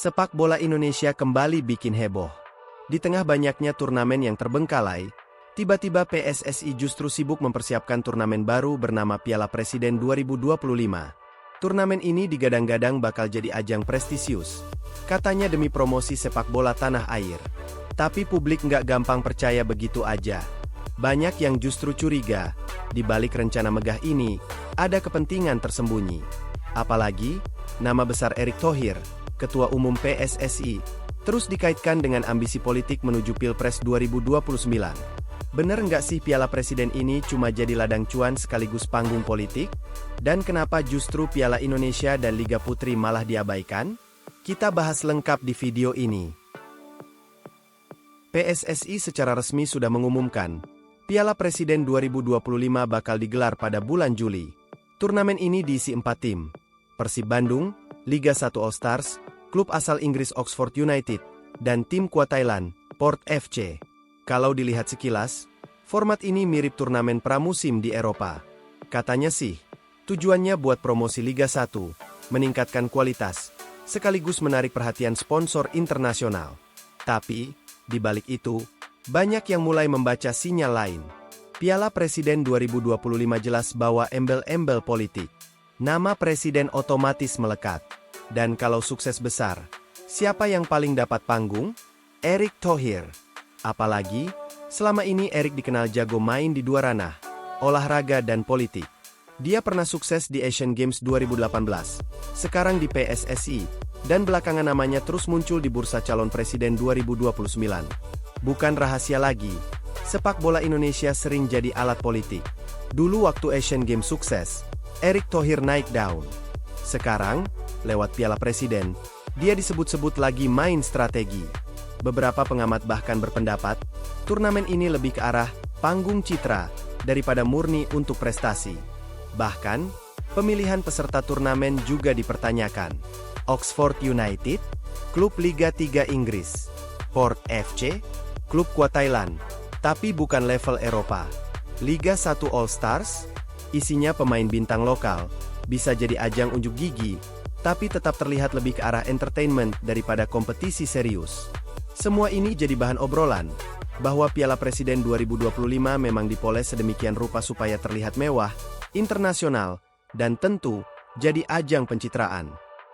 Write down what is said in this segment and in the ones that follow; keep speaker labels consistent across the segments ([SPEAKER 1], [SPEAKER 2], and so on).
[SPEAKER 1] Sepak bola Indonesia kembali bikin heboh. Di tengah banyaknya turnamen yang terbengkalai, tiba-tiba PSSI justru sibuk mempersiapkan turnamen baru bernama Piala Presiden 2025. Turnamen ini digadang-gadang bakal jadi ajang prestisius, katanya demi promosi sepak bola tanah air. Tapi publik nggak gampang percaya begitu aja. Banyak yang justru curiga, di balik rencana megah ini, ada kepentingan tersembunyi. Apalagi, nama besar Erick Thohir, Ketua Umum PSSI, terus dikaitkan dengan ambisi politik menuju Pilpres 2029. Bener nggak sih Piala Presiden ini cuma jadi ladang cuan sekaligus panggung politik? Dan kenapa justru Piala Indonesia dan Liga Putri malah diabaikan? Kita bahas lengkap di video ini. PSSI secara resmi sudah mengumumkan, Piala Presiden 2025 bakal digelar pada bulan Juli. Turnamen ini diisi 4 tim, Persib Bandung, Liga 1 All-Stars, klub asal Inggris Oxford United, dan tim kuat Thailand, Port FC. Kalau dilihat sekilas, format ini mirip turnamen pramusim di Eropa. Katanya sih, tujuannya buat promosi Liga 1, meningkatkan kualitas, sekaligus menarik perhatian sponsor internasional. Tapi, di balik itu, banyak yang mulai membaca sinyal lain. Piala Presiden 2025 jelas bawa embel-embel politik. Nama presiden otomatis melekat. Dan kalau sukses besar, siapa yang paling dapat panggung? Erick Thohir. Apalagi, selama ini Erick dikenal jago main di dua ranah, olahraga dan politik. Dia pernah sukses di Asian Games 2018, sekarang di PSSI, dan belakangan namanya terus muncul di bursa calon presiden 2029. Bukan rahasia lagi, sepak bola Indonesia sering jadi alat politik. Dulu waktu Asian Games sukses, Erick Thohir naik daun. Sekarang, lewat Piala Presiden, dia disebut-sebut lagi main strategi. Beberapa pengamat bahkan berpendapat, turnamen ini lebih ke arah panggung citra daripada murni untuk prestasi. Bahkan, pemilihan peserta turnamen juga dipertanyakan. Oxford United, klub Liga 3 Inggris. Port FC, klub kuat Thailand, tapi bukan level Eropa. Liga 1 All-Stars, isinya pemain bintang lokal, bisa jadi ajang unjuk gigi, tapi tetap terlihat lebih ke arah entertainment daripada kompetisi serius. Semua ini jadi bahan obrolan, bahwa Piala Presiden 2025 memang dipoles sedemikian rupa supaya terlihat mewah, internasional, dan tentu, jadi ajang pencitraan.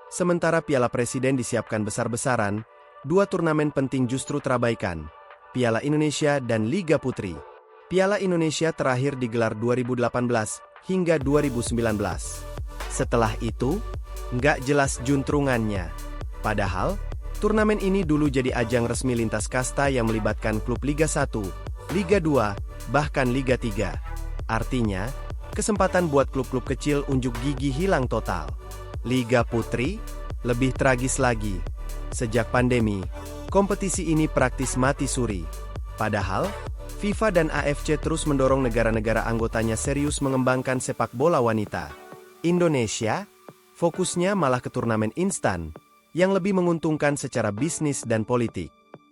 [SPEAKER 1] Sementara Piala Presiden disiapkan besar-besaran, dua turnamen penting justru terabaikan, Piala Indonesia dan Liga Putri. Piala Indonesia terakhir digelar 2018 hingga 2019. Setelah itu, nggak jelas juntrungannya. Padahal, turnamen ini dulu jadi ajang resmi lintas kasta yang melibatkan klub Liga 1, Liga 2, bahkan Liga 3. Artinya, kesempatan buat klub-klub kecil unjuk gigi hilang total. Liga Putri, lebih tragis lagi. Sejak pandemi, kompetisi ini praktis mati suri. Padahal, FIFA dan AFC terus mendorong negara-negara anggotanya serius mengembangkan sepak bola wanita. Indonesia, fokusnya malah ke turnamen instan, yang lebih menguntungkan secara bisnis dan politik.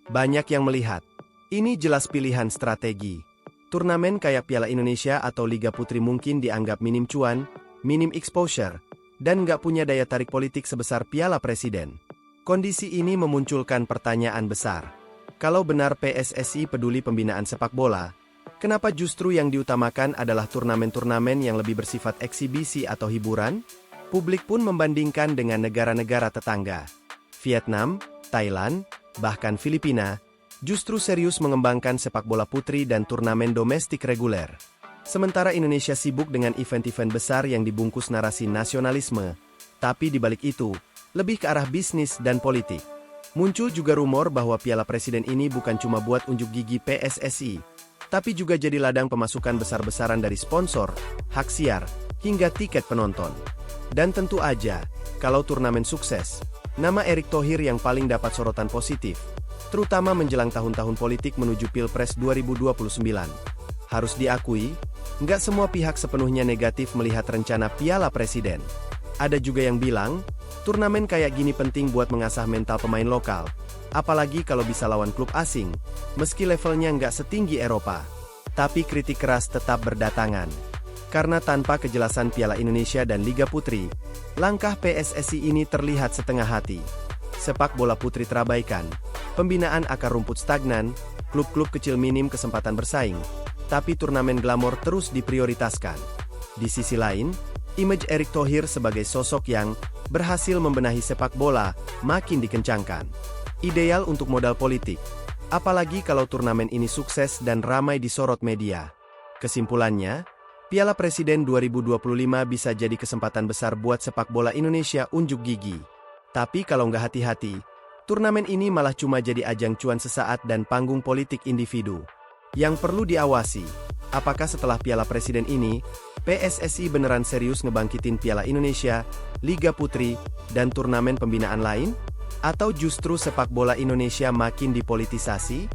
[SPEAKER 1] Banyak yang melihat, ini jelas pilihan strategi. Turnamen kayak Piala Indonesia atau Liga Putri mungkin dianggap minim cuan, minim exposure, dan nggak punya daya tarik politik sebesar Piala Presiden. Kondisi ini memunculkan pertanyaan besar. Kalau benar PSSI peduli pembinaan sepak bola, kenapa justru yang diutamakan adalah turnamen-turnamen yang lebih bersifat eksibisi atau hiburan? Publik pun membandingkan dengan negara-negara tetangga. Vietnam, Thailand, bahkan Filipina, justru serius mengembangkan sepak bola putri dan turnamen domestik reguler. Sementara Indonesia sibuk dengan event-event besar yang dibungkus narasi nasionalisme, tapi di balik itu, lebih ke arah bisnis dan politik. Muncul juga rumor bahwa Piala Presiden ini bukan cuma buat unjuk gigi PSSI, tapi juga jadi ladang pemasukan besar-besaran dari sponsor, hak siar, hingga tiket penonton. Dan tentu aja, kalau turnamen sukses, nama Erick Thohir yang paling dapat sorotan positif, terutama menjelang tahun-tahun politik menuju Pilpres 2029. Harus diakui, nggak semua pihak sepenuhnya negatif melihat rencana Piala Presiden. Ada juga yang bilang, turnamen kayak gini penting buat mengasah mental pemain lokal, apalagi kalau bisa lawan klub asing, meski levelnya nggak setinggi Eropa. Tapi kritik keras tetap berdatangan. Karena tanpa kejelasan Piala Indonesia dan Liga Putri, langkah PSSI ini terlihat setengah hati. sepak bola putri terabaikan, pembinaan akar rumput stagnan, klub-klub kecil minim kesempatan bersaing, tapi turnamen glamor terus diprioritaskan. Di sisi lain, image Erick Thohir sebagai sosok yang berhasil membenahi sepak bola makin dikencangkan. Ideal untuk modal politik, apalagi kalau turnamen ini sukses dan ramai disorot media. Kesimpulannya, Piala Presiden 2025 bisa jadi kesempatan besar buat sepak bola Indonesia unjuk gigi. Tapi kalau nggak hati-hati, turnamen ini malah cuma jadi ajang cuan sesaat dan panggung politik individu. Yang perlu diawasi, apakah setelah Piala Presiden ini, PSSI beneran serius ngebangkitin Piala Indonesia, Liga Putri, dan turnamen pembinaan lain? Atau justru sepak bola Indonesia makin dipolitisasi?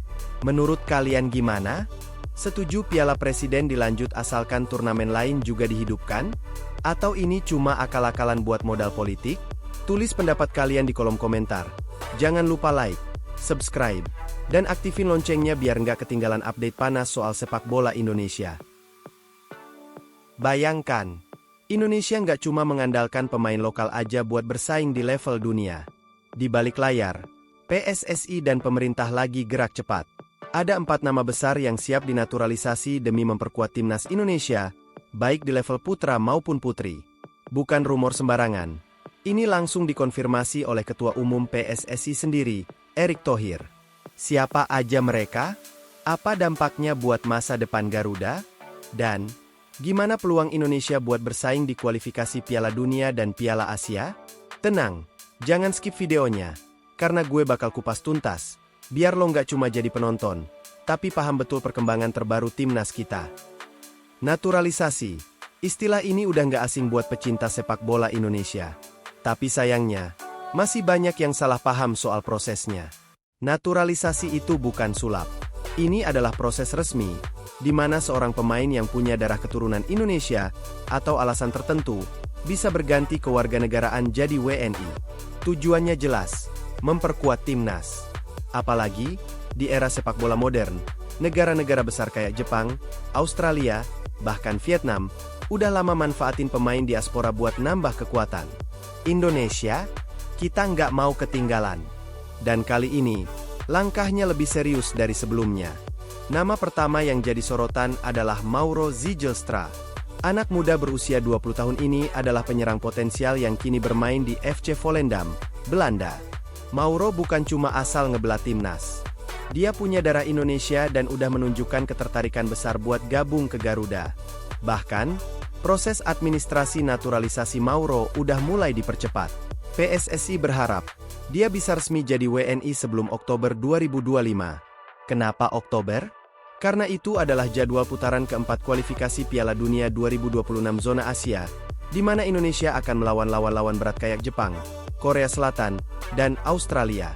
[SPEAKER 1] Menurut kalian gimana? Setuju Piala Presiden dilanjut asalkan turnamen lain juga dihidupkan? Atau ini cuma akal-akalan buat modal politik? Tulis pendapat kalian di kolom komentar. Jangan lupa like, subscribe, dan aktifin loncengnya biar nggak ketinggalan update panas soal sepak bola Indonesia. Bayangkan, Indonesia nggak cuma mengandalkan pemain lokal aja buat bersaing di level dunia. Di balik layar, PSSI dan pemerintah lagi gerak cepat. Ada 4 nama besar yang siap dinaturalisasi demi memperkuat timnas Indonesia, baik di level putra maupun putri. Bukan rumor sembarangan. Ini langsung dikonfirmasi oleh Ketua Umum PSSI sendiri, Erick Thohir. Siapa aja mereka? Apa dampaknya buat masa depan Garuda? Dan, gimana peluang Indonesia buat bersaing di kualifikasi Piala Dunia dan Piala Asia? Tenang, jangan skip videonya, karena gue bakal kupas tuntas, biar lo nggak cuma jadi penonton, tapi paham betul perkembangan terbaru timnas kita. Naturalisasi, istilah ini udah nggak asing buat pecinta sepak bola Indonesia. Tapi sayangnya, masih banyak yang salah paham soal prosesnya. Naturalisasi itu bukan sulap. Ini adalah proses resmi, di mana seorang pemain yang punya darah keturunan Indonesia, atau alasan tertentu, bisa berganti kewarganegaraan jadi WNI. Tujuannya jelas, memperkuat timnas. Apalagi, di era sepak bola modern, negara-negara besar kayak Jepang, Australia, bahkan Vietnam, udah lama manfaatin pemain diaspora buat nambah kekuatan. Indonesia, kita nggak mau ketinggalan. Dan kali ini, langkahnya lebih serius dari sebelumnya. Nama pertama yang jadi sorotan adalah Mauro Zijlstra. Anak muda berusia 20 tahun ini adalah penyerang potensial yang kini bermain di FC Volendam, Belanda. Mauro bukan cuma asal ngebelah timnas. Dia punya darah Indonesia dan udah menunjukkan ketertarikan besar buat gabung ke Garuda. Bahkan, proses administrasi naturalisasi Mauro udah mulai dipercepat. PSSI berharap, dia bisa resmi jadi WNI sebelum Oktober 2025. Kenapa Oktober? Karena itu adalah jadwal putaran keempat kualifikasi Piala Dunia 2026 zona Asia, di mana Indonesia akan melawan lawan-lawan berat kayak Jepang, Korea Selatan, dan Australia.